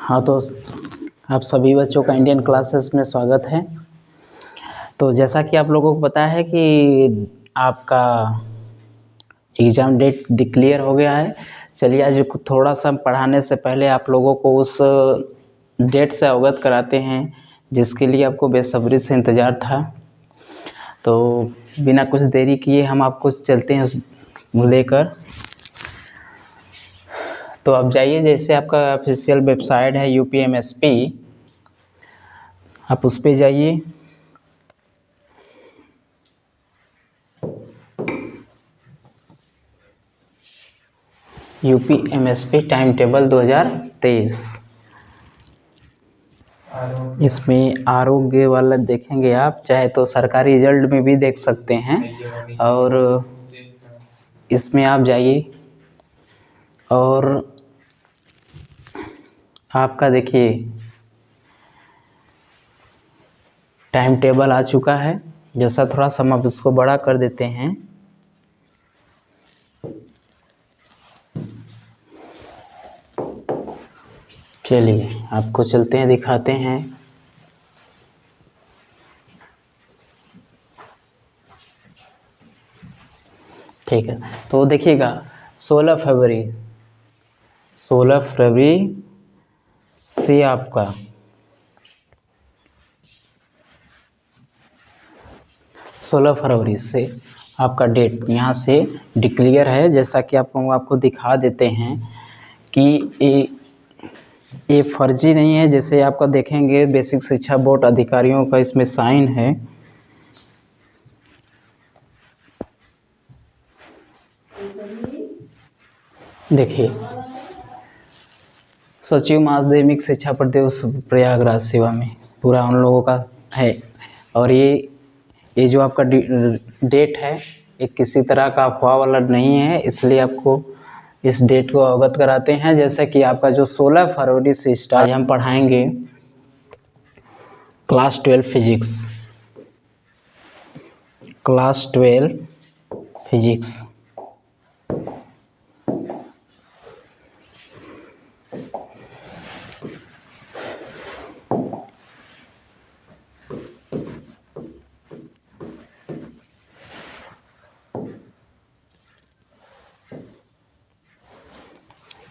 हाँ, तो आप सभी बच्चों का इंडियन क्लासेस में स्वागत है। तो जैसा कि आप लोगों को पता है कि आपका एग्ज़ाम डेट डिक्लेयर हो गया है। चलिए आज थोड़ा सा पढ़ाने से पहले आप लोगों को उस डेट से अवगत कराते हैं जिसके लिए आपको बेसब्री से इंतज़ार था। तो बिना कुछ देरी किए हम आपको चलते हैं उस लेकर। तो आप जाइए, जैसे आपका ऑफिशियल वेबसाइट है UPMSP, आप उस पर जाइए। UPMSP टाइम टेबल 2023, इसमें आरोग्य वाला देखेंगे आप, चाहे तो सरकारी रिजल्ट में भी देख सकते हैं। और इसमें आप जाइए और आपका देखिए टाइम टेबल आ चुका है। जैसा थोड़ा सा हम अब इसको बड़ा कर देते हैं। चलिए आपको चलते हैं, दिखाते हैं। ठीक है, तो देखिएगा 16 फरवरी से आपका 16 फरवरी से आपका डेट यहाँ से डिक्लेयर है। जैसा कि आपको दिखा देते हैं कि ये फर्जी नहीं है। जैसे आपका देखेंगे बेसिक शिक्षा बोर्ड अधिकारियों का इसमें साइन है। देखिए, सचिव माध्यमिक शिक्षा प्रयागराज सेवा में पूरा उन लोगों का है। और ये जो आपका डेट है ये किसी तरह का अफवाह वाला नहीं है, इसलिए आपको इस डेट को अवगत कराते हैं। जैसे कि आपका जो 16 फरवरी से स्टार्ट हम पढ़ाएंगे class 12 physics, class 12 physics.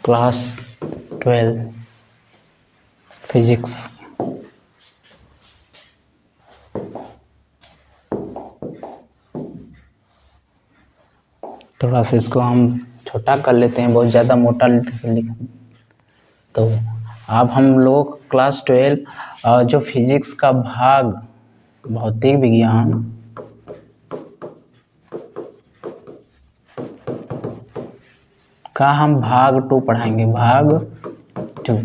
Class 12 physics. थोड़ा सा इसको हम छोटा कर लेते हैं, बहुत ज़्यादा मोटा लिखा। तो अब हम लोग क्लास 12 जो फिजिक्स का भाग भौतिक विज्ञान का हम भाग 2 पढ़ाएंगे, भाग 2।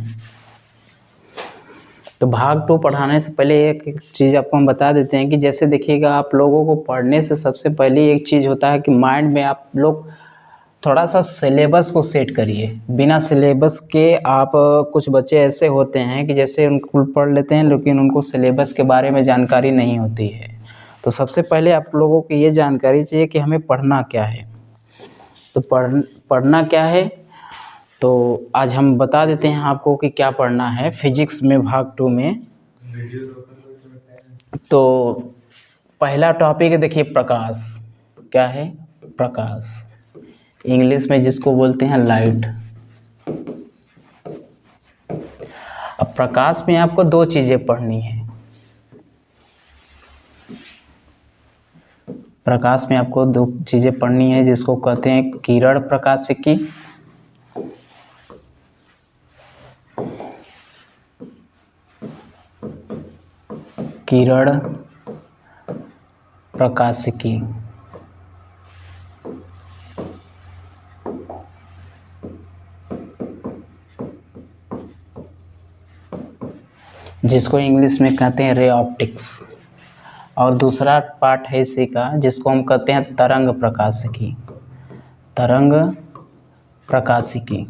तो भाग 2 पढ़ाने से पहले एक चीज़ आपको हम बता देते हैं कि जैसे देखिएगा, आप लोगों को पढ़ने से सबसे पहले एक चीज़ होता है कि माइंड में आप लोग थोड़ा सा सिलेबस को सेट करिए। बिना सिलेबस के आप कुछ बच्चे ऐसे होते हैं कि जैसे उनको पढ़ लेते हैं लेकिन उनको सिलेबस के बारे में जानकारी नहीं होती है। तो सबसे पहले आप लोगों को ये जानकारी चाहिए कि हमें पढ़ना क्या है। तो पढ़ना क्या है, तो आज हम बता देते हैं आपको कि क्या पढ़ना है फिजिक्स में भाग 2 में। तो पहला टॉपिक है, देखिए प्रकाश। क्या है? प्रकाश, इंग्लिश में जिसको बोलते हैं लाइट। अब प्रकाश में आपको 2 चीज़ें पढ़नी है। प्रकाश में आपको 2 चीज़ें पढ़नी है जिसको कहते हैं किरण प्रकाशिकी किरण प्रकाशिकी। जिसको इंग्लिश में कहते हैं रे ऑप्टिक्स। और दूसरा पार्ट है इसी का जिसको हम कहते हैं तरंग प्रकाशिकी, तरंग प्रकाशिकी।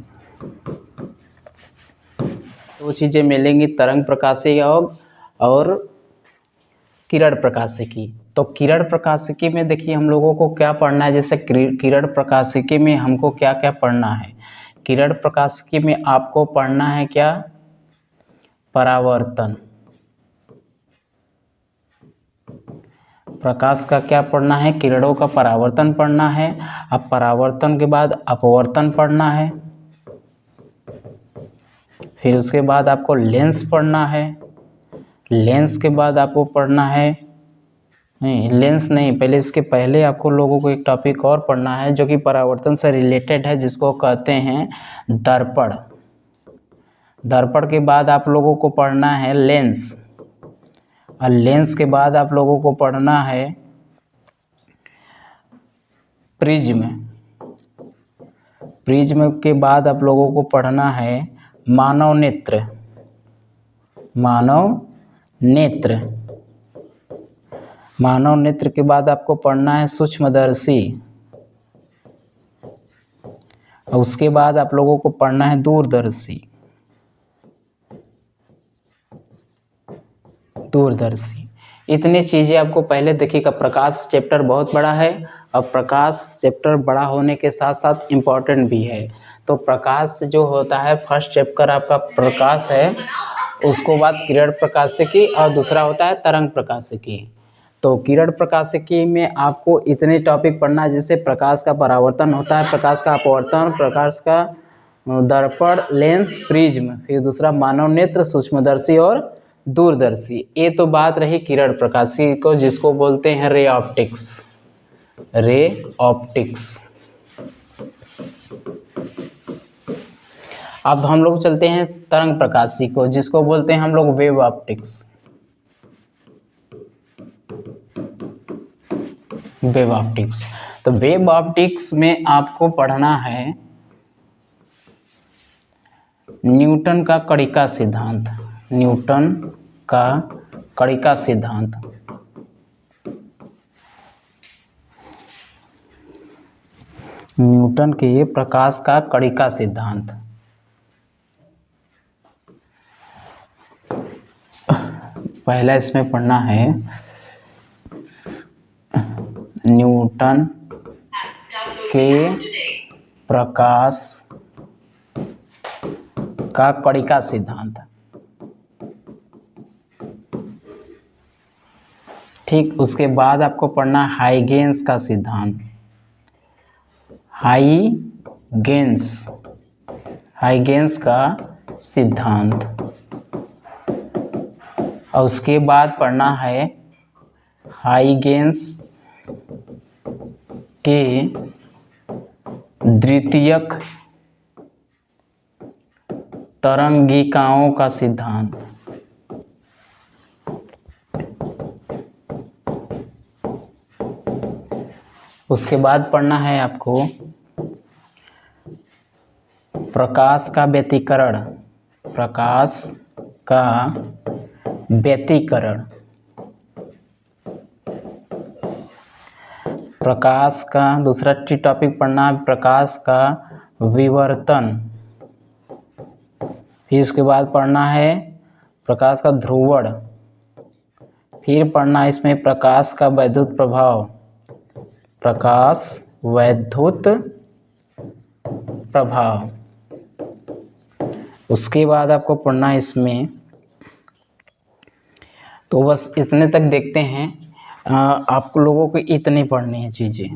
2 चीज़ें मिलेंगी, तरंग प्रकाशिकी और किरण प्रकाशिकी। तो किरण प्रकाशिकी में देखिए हम लोगों को क्या पढ़ना है। जैसे किरण प्रकाशिकी में हमको क्या क्या पढ़ना है। किरण प्रकाशिकी में आपको पढ़ना है क्या, परावर्तन। प्रकाश का क्या पढ़ना है? किरणों का परावर्तन पढ़ना है। अब परावर्तन के बाद अपवर्तन पढ़ना है, फिर उसके बाद आपको लेंस पढ़ना है। लेंस के बाद आपको पढ़ना है, नहीं लेंस नहीं, पहले इसके पहले आपको लोगों को एक टॉपिक और पढ़ना है जो कि परावर्तन से रिलेटेड है, जिसको कहते हैं दर्पण। दर्पण के बाद आप लोगों को पढ़ना है लेंस, और लेंस के बाद आप लोगों को पढ़ना है प्रिज्म। प्रिज्म के बाद आप लोगों को पढ़ना है मानव नेत्र। मानव नेत्र। मानव नेत्र के बाद आपको पढ़ना है सूक्ष्मदर्शी, और उसके बाद आप लोगों को पढ़ना है दूरदर्शी। दूरदर्शी इतनी चीज़ें आपको पहले देखिएगा। प्रकाश चैप्टर बहुत बड़ा है, और प्रकाश चैप्टर बड़ा होने के साथ साथ इम्पॉर्टेंट भी है। तो प्रकाश जो होता है, फर्स्ट चैप्टर आपका प्रकाश है, उसको बाद किरण प्रकाशिकी, और दूसरा होता है तरंग प्रकाशिकी। तो किरण प्रकाशिकी में आपको इतने टॉपिक पढ़ना है, जैसे प्रकाश का परावर्तन होता है, प्रकाश का अपवर्तन, प्रकाश का दर्पण, लेंस, प्रिज्म, फिर दूसरा मानव नेत्र, सूक्ष्मदर्शी और दूरदर्शी। ये तो बात रही किरण प्रकाशिकी को, जिसको बोलते हैं रे ऑप्टिक्स। Ray optics. अब हम लोग चलते हैं तरंग प्रकाशिकी को, जिसको बोलते हैं हम लोग वेव ऑप्टिक्स। Wave optics. तो वेव ऑप्टिक्स में आपको पढ़ना है न्यूटन का कणिका सिद्धांत। न्यूटन का कणिका सिद्धांत। न्यूटन के प्रकाश का कणिका सिद्धांत। पहला इसमें पढ़ना है न्यूटन के प्रकाश का कणिका सिद्धांत। ठीक, उसके बाद आपको पढ़ना हाइगेंस का सिद्धांत। हाइगेंस। हाइगेंस का सिद्धांत। और उसके बाद पढ़ना है हाइगेंस के द्वितीयक तरंगिकाओं का सिद्धांत। उसके बाद पढ़ना है आपको प्रकाश का व्यतिकरण। प्रकाश का व्यतिकरण। प्रकाश का दूसरा टॉपिक पढ़ना है प्रकाश का विवर्तन। फिर उसके बाद पढ़ना है प्रकाश का ध्रुवण। फिर पढ़ना है इसमें प्रकाश का वैद्युत प्रभाव। प्रकाश वैद्युत प्रभाव। उसके बाद आपको पढ़ना है इसमें, तो बस इतने तक देखते हैं। आप लोगों को इतनी पढ़नी है चीज़ें।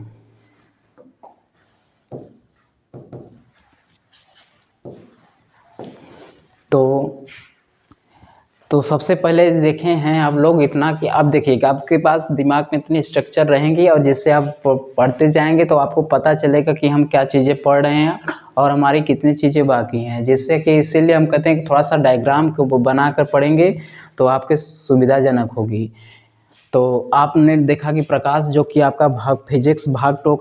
तो सबसे पहले देखे हैं आप लोग इतना कि अब देखिएगा आपके पास दिमाग में इतनी स्ट्रक्चर रहेंगी, और जिससे आप पढ़ते जाएंगे तो आपको पता चलेगा कि हम क्या चीज़ें पढ़ रहे हैं और हमारी कितनी चीज़ें बाकी हैं। जिससे कि इसीलिए हम कहते हैं कि थोड़ा सा डायग्राम को बना कर पढ़ेंगे तो आपके सुविधाजनक होगी। तो आपने देखा कि प्रकाश जो कि आपका फिजिक्स भाग 2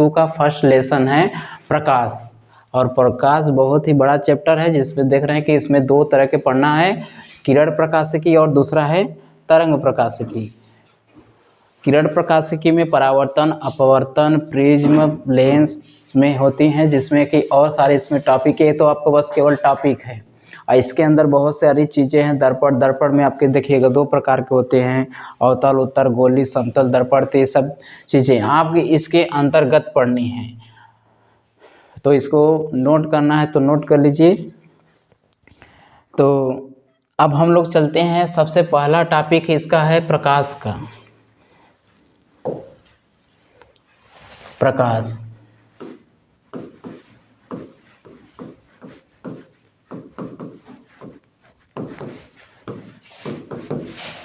का फर्स्ट लेसन है प्रकाश। और प्रकाश बहुत ही बड़ा चैप्टर है, जिसमें देख रहे हैं कि इसमें 2 तरह के पढ़ना है, किरण प्रकाशिकी और दूसरा है तरंग प्रकाशिकी। किरण प्रकाशिकी में परावर्तन, अपवर्तन, प्रिज्म, लेंस में होती हैं, जिसमें कि और सारे इसमें टॉपिक है। तो आपको बस केवल टॉपिक है, और इसके अंदर बहुत सारी चीज़ें हैं। दर्पण। दर्पण में आपके देखिएगा 2 प्रकार के होते हैं, अवतल, उत्तर गोली, समतल दर्पण। तो ये सब चीज़ें आपकी इसके अंतर्गत पढ़नी है। तो इसको नोट करना है तो नोट कर लीजिए। तो अब हम लोग चलते हैं, सबसे पहला टॉपिक इसका है प्रकाश का। प्रकाश,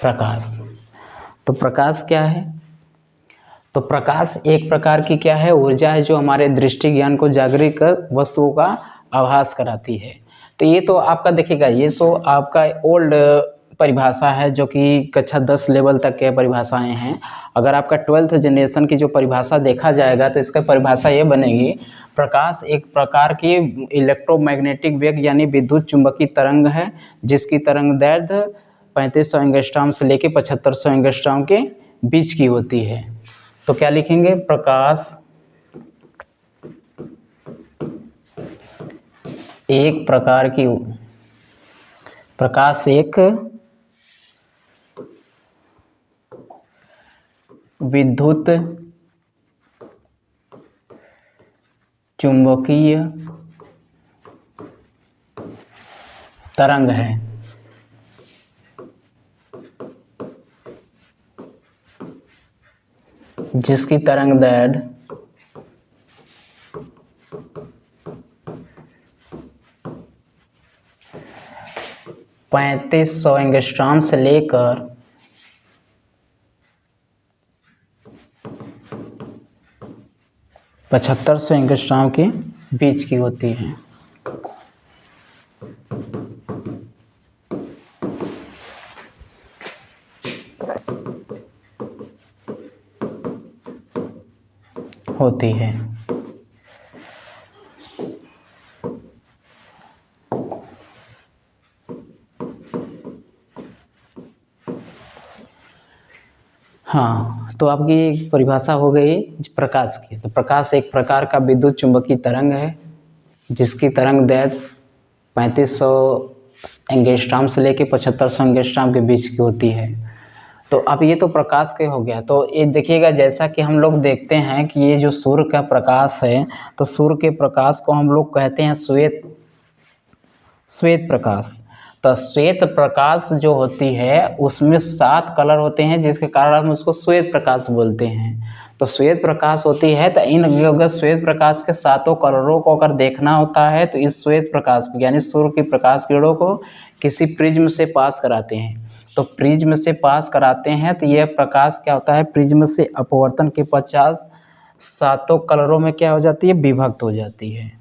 प्रकाश। तो प्रकाश क्या है? तो प्रकाश एक प्रकार की क्या है, ऊर्जा है जो हमारे दृष्टि ज्ञान को जागृत कर वस्तुओं का आभास कराती है। तो ये तो आपका देखिएगा, ये सो आपका ओल्ड परिभाषा है जो कि कक्षा 10 लेवल तक के परिभाषाएं हैं। अगर आपका 12th जनरेशन की जो परिभाषा देखा जाएगा तो इसका परिभाषा ये बनेगी, प्रकाश एक प्रकार की इलेक्ट्रोमैग्नेटिक वेग यानी विद्युत चुंबकीय तरंग है जिसकी तरंग दैर्ध्य 3500 एंगस्ट्रॉम से लेकर 7500 एंगस्ट्रॉम के बीच की होती है। तो क्या लिखेंगे, प्रकाश एक प्रकार की, प्रकाश एक विद्युत चुंबकीय तरंग है जिसकी तरंग दैर्ध्य 3500 एंगस्ट्रॉम से लेकर 7500 एंगस्ट्रॉम के बीच की होती है। हाँ, तो आपकी एक परिभाषा हो गई प्रकाश की। तो प्रकाश एक प्रकार का विद्युत चुंबकीय तरंग है जिसकी तरंग दैर्ध्य 3500 एंगस्ट्रॉम से लेकर 7500 एंगस्ट्रॉम के बीच की होती है। तो अब ये तो प्रकाश के हो गया। तो ये देखिएगा, जैसा कि हम लोग देखते हैं कि ये जो सूर्य का प्रकाश है, तो सूर्य के प्रकाश को हम लोग कहते हैं श्वेत प्रकाश। तो श्वेत प्रकाश जो होती है उसमें 7 कलर होते हैं जिसके कारण हम उसको श्वेत प्रकाश बोलते हैं। तो श्वेत प्रकाश होती है, तो इन अगर श्वेत प्रकाश के 7 कलरों को अगर देखना होता है तो इस श्वेत प्रकाश को यानी सूर्य की प्रकाश किरणों को किसी प्रिज्म से पास कराते हैं। तो प्रिज्म से पास कराते हैं तो यह प्रकाश क्या होता है, प्रिज्म से अपवर्तन के पश्चात 7 कलरों में क्या हो जाती है, विभक्त हो जाती है।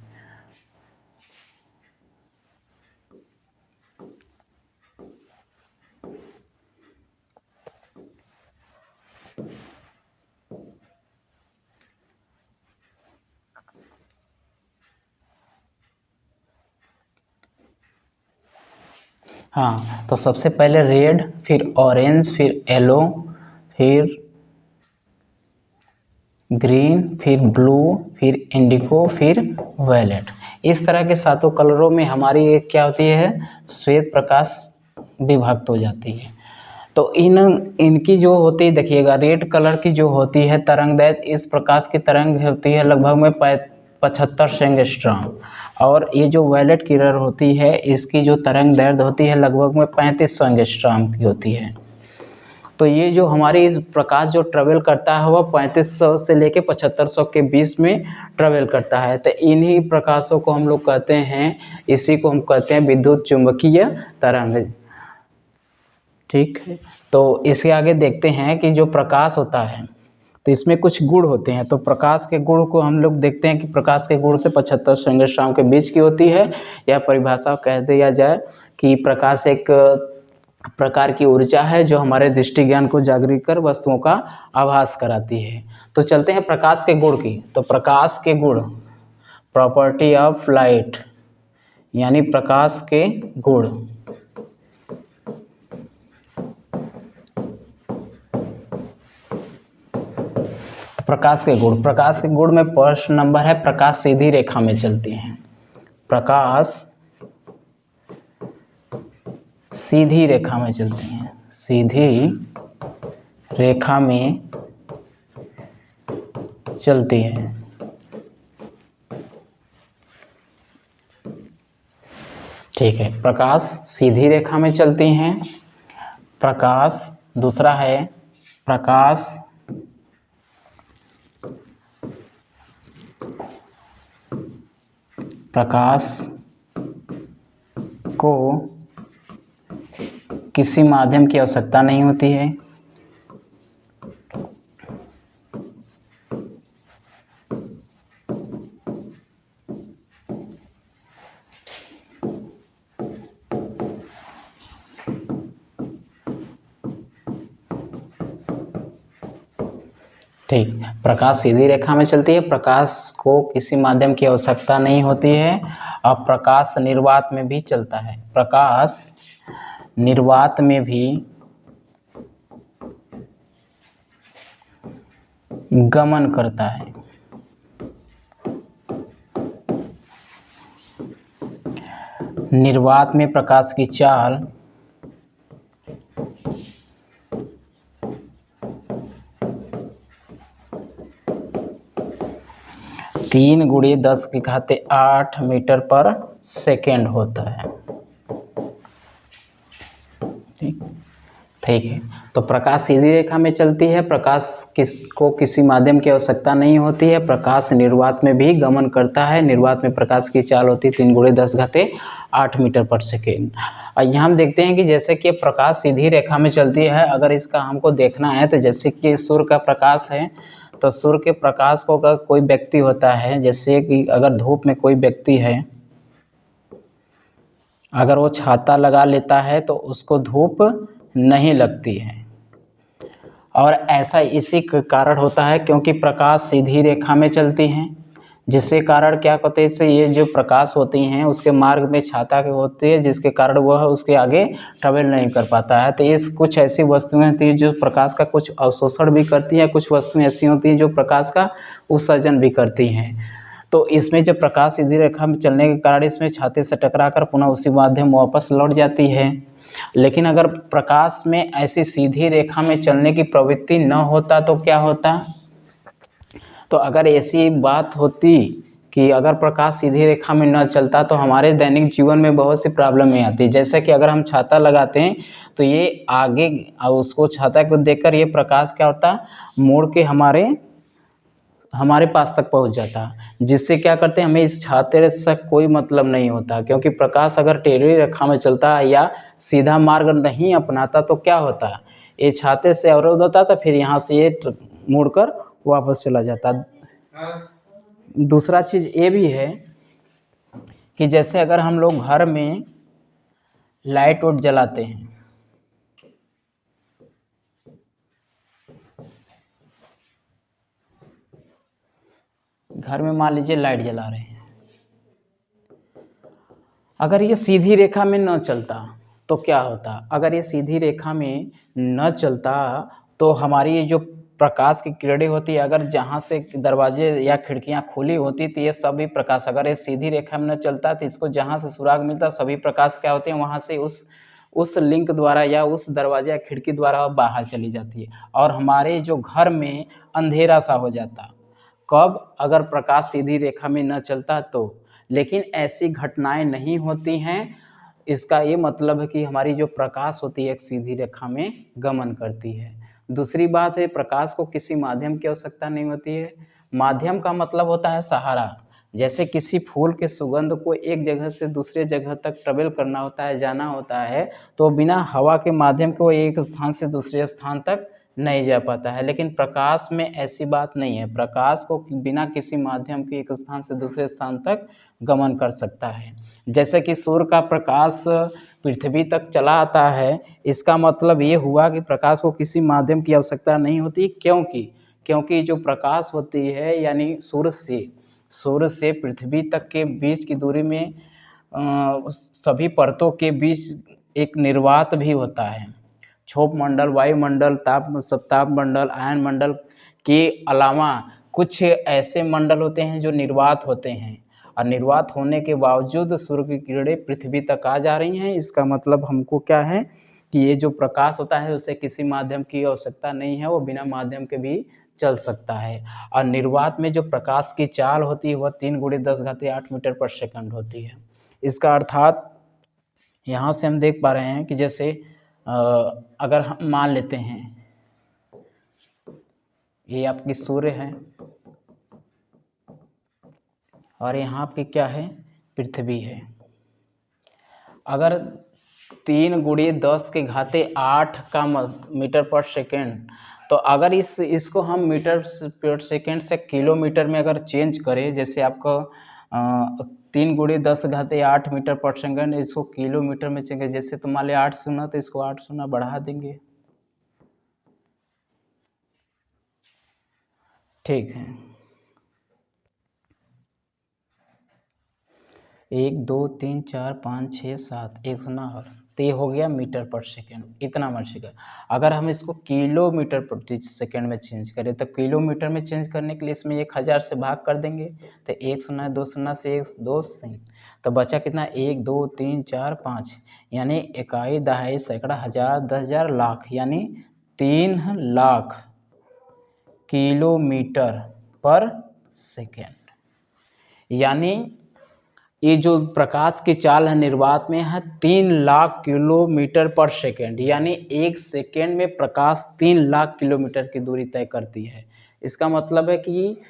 हाँ, तो सबसे पहले रेड, फिर ऑरेंज, फिर येलो, फिर ग्रीन, फिर ब्लू, फिर इंडिगो, फिर वायलेट। इस तरह के 7 कलरों में हमारी क्या होती है, श्वेत प्रकाश विभक्त हो जाती है। तो इनकी जो होती है, देखिएगा रेड कलर की जो होती है तरंग दैर्ध्य, इस प्रकाश की तरंग होती है लगभग में 75 एंगस्ट्रॉम। और ये जो वायलेट किरण होती है इसकी जो तरंग दैर्ध्य होती है लगभग में 3500 एंगस्ट्रॉम की होती है। तो ये जो हमारी प्रकाश जो ट्रेवल करता है वह 3500 से लेके 7500 के बीच में ट्रेवल करता है। तो इन्हीं प्रकाशों को हम लोग कहते हैं, इसी को हम कहते हैं विद्युत चुंबकीय तरंग। ठीक है, तो इसके आगे देखते हैं कि जो प्रकाश होता है तो इसमें कुछ गुण होते हैं। तो प्रकाश के गुण को हम लोग देखते हैं कि प्रकाश के गुण से 7500 एंगस्ट्रॉम के बीच की होती है। यह परिभाषा कह दिया जाए कि प्रकाश एक प्रकार की ऊर्जा है जो हमारे दृष्टि ज्ञान को जागृत कर वस्तुओं का आभास कराती है। तो चलते हैं प्रकाश के गुण की। तो प्रकाश के गुण, प्रॉपर्टी ऑफ लाइट यानी प्रकाश के गुण। प्रकाश के गुण, प्रकाश के गुण में प्रश्न नंबर है, प्रकाश सीधी रेखा में चलती है। प्रकाश सीधी रेखा में चलती हैं, सीधी रेखा में चलती है। ठीक है, प्रकाश सीधी रेखा में चलती हैं। प्रकाश, दूसरा है प्रकाश प्रकाश को किसी माध्यम की आवश्यकता नहीं होती है। ठीक, प्रकाश सीधी रेखा में चलती है, प्रकाश को किसी माध्यम की आवश्यकता नहीं होती है, और प्रकाश निर्वात में भी चलता है। प्रकाश निर्वात में भी गमन करता है। निर्वात में प्रकाश की चाल 3×10⁸ मीटर पर सेकेंड होता है। ठीक है, तो प्रकाश सीधी रेखा में चलती है, प्रकाश को किसी माध्यम की आवश्यकता नहीं होती है, प्रकाश निर्वात में भी गमन करता है। निर्वात में प्रकाश की चाल होती है 3×10⁸ मीटर पर सेकेंड। और यहाँ हम देखते हैं कि जैसे कि प्रकाश सीधी रेखा में चलती है, अगर इसका हमको देखना है तो जैसे कि सूर्य का प्रकाश है, तो सूर्य के प्रकाश को अगर कोई व्यक्ति होता है, जैसे कि अगर धूप में कोई व्यक्ति है, अगर वो छाता लगा लेता है तो उसको धूप नहीं लगती है। और ऐसा इसी कारण होता है क्योंकि प्रकाश सीधी रेखा में चलती हैं, जिसके कारण क्या कहते हैं, इससे ये जो प्रकाश होती हैं उसके मार्ग में छाता के होती है, जिसके कारण वह उसके आगे ट्रेवल नहीं कर पाता है। तो ये कुछ ऐसी वस्तुएं होती हैं जो प्रकाश का कुछ अवशोषण भी करती हैं, कुछ वस्तुएं ऐसी होती हैं जो प्रकाश का उत्सर्जन भी करती हैं। तो इसमें जब प्रकाश सीधी रेखा में चलने के कारण इसमें छाते से टकराकर पुनः उसी माध्यम वापस लौट जाती है। लेकिन अगर प्रकाश में ऐसी सीधी रेखा में चलने की प्रवृत्ति न होता तो क्या होता, तो अगर ऐसी बात होती कि अगर प्रकाश सीधी रेखा में न चलता तो हमारे दैनिक जीवन में बहुत सी प्रॉब्लमें आती। जैसे कि अगर हम छाता लगाते हैं तो ये आगे उसको छाता को देखकर ये प्रकाश क्या होता, मोड़ के हमारे पास तक पहुंच जाता, जिससे क्या करते हैं, हमें इस छाते से कोई मतलब नहीं होता। क्योंकि प्रकाश अगर टेढ़ी रेखा में चलता है या सीधा मार्ग नहीं अपनाता तो क्या होता, ये छाते से अवरोध होता था, फिर यहाँ से ये मुड़कर वापस चला जाता। दूसरा चीज़ ये भी है कि जैसे अगर हम लोग घर में लाइट वाइट जलाते हैं, घर में मान लीजिए लाइट जला रहे हैं, अगर ये सीधी रेखा में न चलता तो क्या होता, अगर ये सीधी रेखा में न चलता तो हमारी ये जो प्रकाश की किरणें होती है, अगर जहाँ से दरवाजे या खिड़कियाँ खुली होती तो ये सभी प्रकाश, अगर ये सीधी रेखा में न चलता तो इसको जहाँ से सुराग मिलता सभी प्रकाश क्या होते हैं वहाँ से उस लिंक द्वारा या उस दरवाजे या खिड़की द्वारा बाहर चली जाती है और हमारे जो घर में अंधेरा सा हो जाता। कब, अगर प्रकाश सीधी रेखा में न चलता तो। लेकिन ऐसी घटनाएं नहीं होती हैं, इसका ये मतलब है कि हमारी जो प्रकाश होती है एक सीधी रेखा में गमन करती है। दूसरी बात है, प्रकाश को किसी माध्यम की आवश्यकता नहीं होती है। माध्यम का मतलब होता है सहारा। जैसे किसी फूल के सुगंध को एक जगह से दूसरे जगह तक ट्रेवल करना होता है, जाना होता है, तो बिना हवा के माध्यम के वो एक स्थान से दूसरे स्थान तक नहीं जा पाता है। लेकिन प्रकाश में ऐसी बात नहीं है, प्रकाश को बिना किसी माध्यम के एक स्थान से दूसरे स्थान तक गमन कर सकता है। जैसे कि सूर्य का प्रकाश पृथ्वी तक चला आता है, इसका मतलब ये हुआ कि प्रकाश को किसी माध्यम की आवश्यकता नहीं होती। क्योंकि जो प्रकाश होती है यानी सूर्य से पृथ्वी तक के बीच की दूरी में सभी परतों के बीच एक निर्वात भी होता है। क्षोभ मंडल, वायुमंडल, ताप मंडल, आयन मंडल के अलावा कुछ ऐसे मंडल होते हैं जो निर्वात होते हैं, और निर्वात होने के बावजूद सूर्य की किरणें पृथ्वी तक आ जा रही हैं। इसका मतलब हमको क्या है कि ये जो प्रकाश होता है उसे किसी माध्यम की आवश्यकता नहीं है, वो बिना माध्यम के भी चल सकता है। और निर्वात में जो प्रकाश की चाल होती है वह 3×10⁸ मीटर पर सेकंड होती है। इसका अर्थात यहाँ से हम देख पा रहे हैं कि जैसे अगर हम मान लेते हैं ये आपकी सूर्य है और यहाँ आपकी क्या है, पृथ्वी है। अगर 3 × 10⁸ का मीटर पर सेकेंड, तो अगर इसको हम मीटर पर सेकेंड से किलोमीटर में अगर चेंज करें, जैसे आपका 3 × 10⁸ मीटर पर सेकेंड, इसको किलोमीटर में चेंज, जैसे तो मान लिया 8 शून्य, तो इसको 8 शून्य बढ़ा देंगे, ठीक है। 1 2 3 4 5 6 7 1 शून्य और तो ये हो गया मीटर पर सेकेंड, इतना मर्जी का। अगर हम इसको किलोमीटर प्रति सेकेंड में चेंज करें, तो किलोमीटर में चेंज करने के लिए इसमें 1000 से भाग कर देंगे, तो 1 शून्य 2 शून्य से 1 2 3, तो बचा कितना, 1 2 3 4 5, यानी इकाई दहाई सैकड़ा हजार 10,000 लाख, यानी 3 लाख किलोमीटर पर सेकेंड। यानी ये जो प्रकाश की चाल है निर्वात में है 3 लाख किलोमीटर पर सेकेंड, यानी 1 सेकेंड में प्रकाश 3 लाख किलोमीटर की दूरी तय करती है। इसका मतलब है कि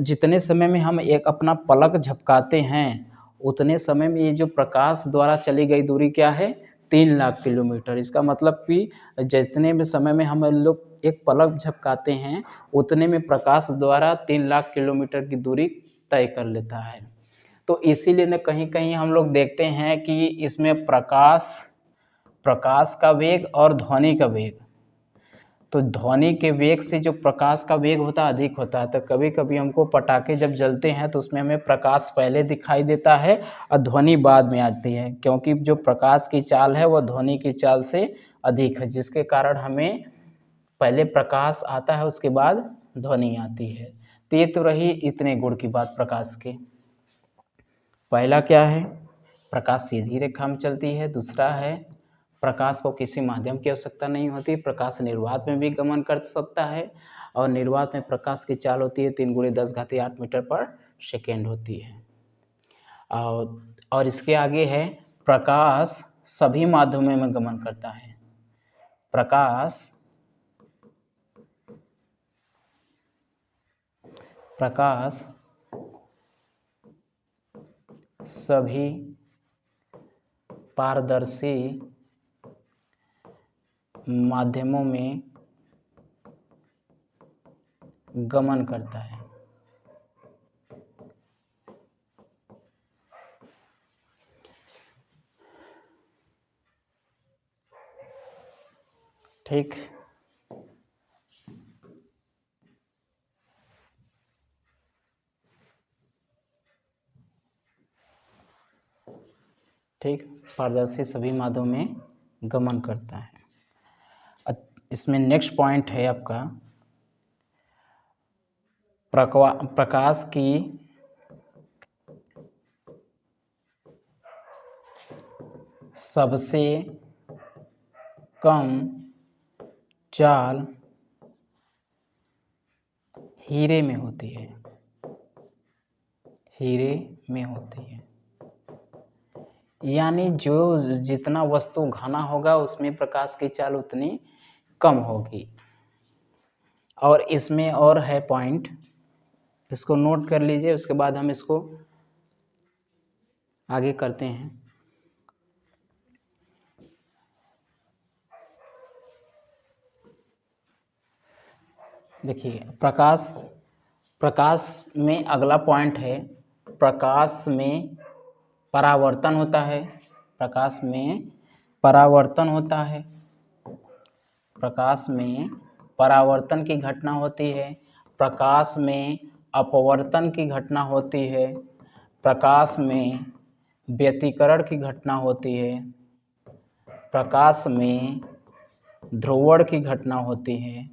जितने समय में हम एक अपना पलक झपकाते हैं, उतने समय में ये जो प्रकाश द्वारा चली गई दूरी क्या है, 3 लाख किलोमीटर। इसका मतलब कि जितने भी समय में हम लोग एक पलक झपकाते हैं, उतने में प्रकाश द्वारा 3 लाख किलोमीटर की दूरी तय कर लेता है। तो इसीलिए न कहीं कहीं हम लोग देखते हैं कि इसमें प्रकाश का वेग और ध्वनि का वेग, तो ध्वनि के वेग से जो प्रकाश का वेग होता है अधिक होता है। तो कभी कभी हमको पटाखे जब जलते हैं तो उसमें हमें प्रकाश पहले दिखाई देता है और ध्वनि बाद में आती है, क्योंकि जो प्रकाश की चाल है वह ध्वनि की चाल से अधिक है, जिसके कारण हमें पहले प्रकाश आता है उसके बाद ध्वनि आती है। तो ये तो रही इतने गुण की बात प्रकाश के। पहला क्या है, प्रकाश सीधी रेखा में चलती है। दूसरा है प्रकाश को किसी माध्यम की आवश्यकता नहीं होती, प्रकाश निर्वात में भी गमन कर सकता है, और निर्वात में प्रकाश की चाल होती है 3 × 10⁸ मीटर पर सेकेंड होती है। और इसके आगे है प्रकाश सभी माध्यमों में गमन करता है। प्रकाश सभी पारदर्शी माध्यमों में गमन करता है। ठीक, पारदर्शी सभी माध्यमों में गमन करता है। इसमें नेक्स्ट पॉइंट है आपका प्रकाश की सबसे कम चाल हीरे में होती है। यानी जो जितना वस्तु घना होगा उसमें प्रकाश की चाल उतनी कम होगी। और इसमें और है पॉइंट, इसको नोट कर लीजिए, उसके बाद हम इसको आगे करते हैं। देखिए प्रकाश में अगला पॉइंट है, प्रकाश में परावर्तन होता है। प्रकाश में परावर्तन की घटना होती है। प्रकाश में अपवर्तन की घटना होती है। प्रकाश में व्यतिकरण की घटना होती है। प्रकाश में ध्रुवण की घटना होती है।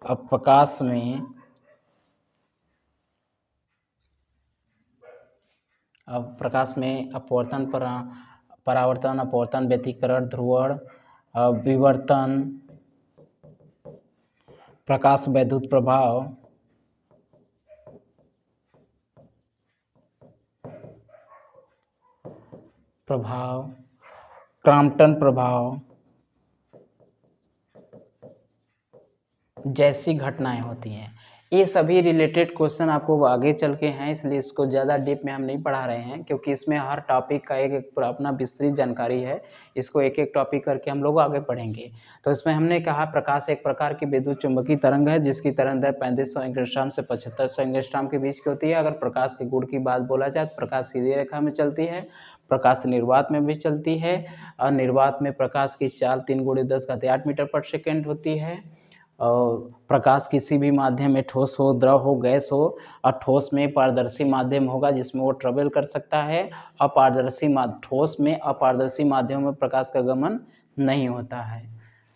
अब प्रकाश में अपवर्तन, परावर्तन, अपवर्तन, व्यतिकरण, ध्रुवण, विवर्तन, प्रकाश वैद्युत प्रभाव, प्रभाव, क्रॉम्पटन प्रभाव जैसी घटनाएं होती हैं। ये सभी रिलेटेड क्वेश्चन आपको आगे चल के हैं, इसलिए इसको ज़्यादा डीप में हम नहीं पढ़ा रहे हैं, क्योंकि इसमें हर टॉपिक का एक एक पूरा अपना विस्तृत जानकारी है। इसको एक एक टॉपिक करके हम लोग आगे पढ़ेंगे। तो इसमें हमने कहा प्रकाश एक प्रकार की विद्युत चुंबकीय तरंग है जिसकी तरंग दर 3500 एंगस्ट्रॉम से 7500 एंगस्ट्रॉम के बीच की होती है। अगर प्रकाश के गुण की बात बोला जाए तो प्रकाश सीधी रेखा में चलती है, प्रकाश निर्वात में भी चलती है, और निर्वात में प्रकाश की चाल 3×10⁸ मीटर पर सेकेंड होती है। और प्रकाश किसी भी माध्यम में, ठोस हो, द्रव हो, गैस हो, और ठोस में पारदर्शी माध्यम होगा जिसमें वो ट्रेवल कर सकता है। ठोस में अपारदर्शी माध्यम में प्रकाश का गमन नहीं होता है।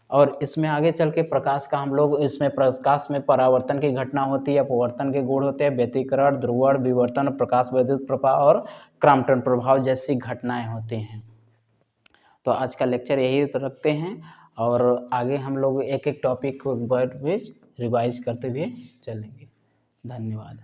और इसमें आगे चल के प्रकाश का हम लोग, इसमें प्रकाश में परावर्तन की घटना होती है, अपवर्तन के गुण होते हैं, व्यतिकरण, ध्रुवण, विवर्तन, प्रकाश विद्युत प्रभाव और क्रॉम्पटन प्रभाव जैसी घटनाएं होती हैं। तो आज का लेक्चर यही तो रखते हैं, और आगे हम लोग एक एक टॉपिक को रिवाइज करते हुए चलेंगे। धन्यवाद।